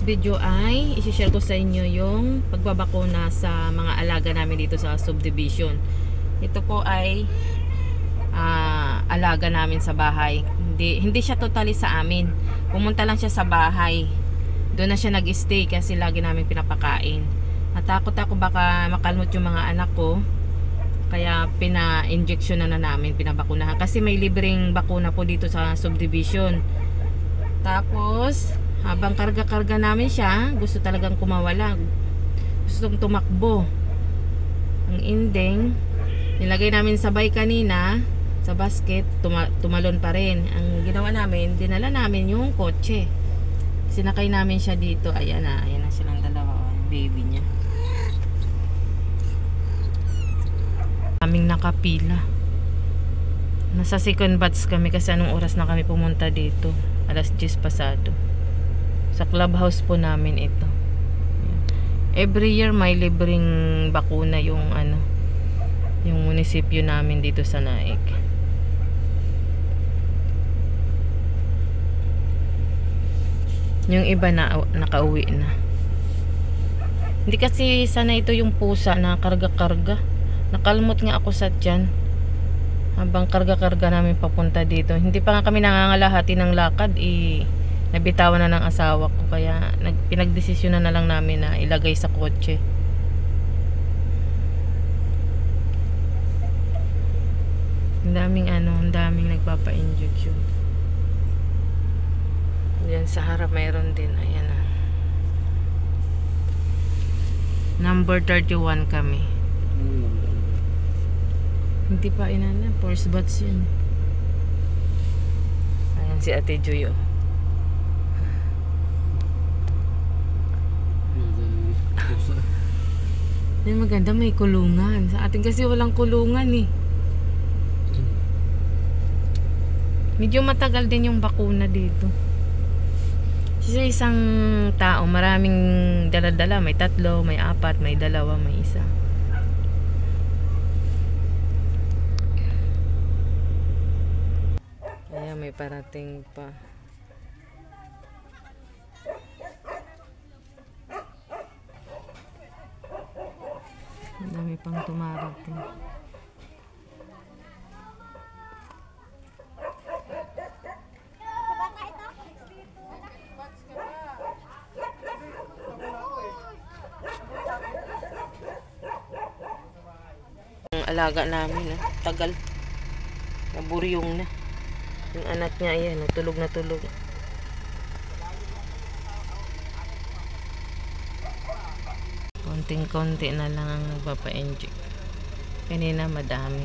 video ay isi-share ko sa inyo yung pagbabakuna sa mga alaga namin dito sa subdivision. Ito po ay alaga namin sa bahay. Hindi siya totally sa amin. Pumunta lang siya sa bahay. Doon na siya nag-stay kasi lagi namin pinapakain. Natakot ako baka makalmot yung mga anak ko. Kaya pina-injection na namin, pinabakunahan. Kasi may libreng bakuna po dito sa subdivision. Tapos habang karga-karga namin siya, gusto talagang kumawala, gustong tumakbo. Ang ending, nilagay namin sabay kanina sa basket, tumalon pa rin. Ang ginawa namin, dinala namin yung kotse, sinakay namin siya dito. Ayan na silang dalawa, baby niya. Kaming nakapila, nasa second batch kami kasi anong oras na kami pumunta dito, alas 10 pasado. Sa clubhouse po namin ito. Every year may libreng bakuna yung yung munisipyo namin dito sa Naik. Yung iba na nakauwi na. Hindi kasi sana ito yung pusa na karga-karga. Nakalmot nga ako sa tiyan habang karga-karga namin papunta dito. Hindi pa nga kami nangangalahati ng lakad, nabitawan na ng asawa ko, kaya pinagdesisyonan na lang namin na ilagay sa kotse. Ang daming nagpapa-injection. Diyan sa harap mayroon din. Ayan na. Number 31 kami. Hindi pa inana, first batch yun. Ayan si Ate Joy. Maganda, may kulungan. Sa atin kasi walang kulungan eh. Medyo matagal din yung bakuna dito. Sa isang tao, maraming dala-dala. May 3, may 4, may 2, may 1. Ayan, may parating pa. Dami pang tumarating. Ang alaga namin, tagal. Naburyong na. Yung anak niya, ayan, tulog na tulog. Konting-konti na lang ang nagpapa-inject. Kanina madami.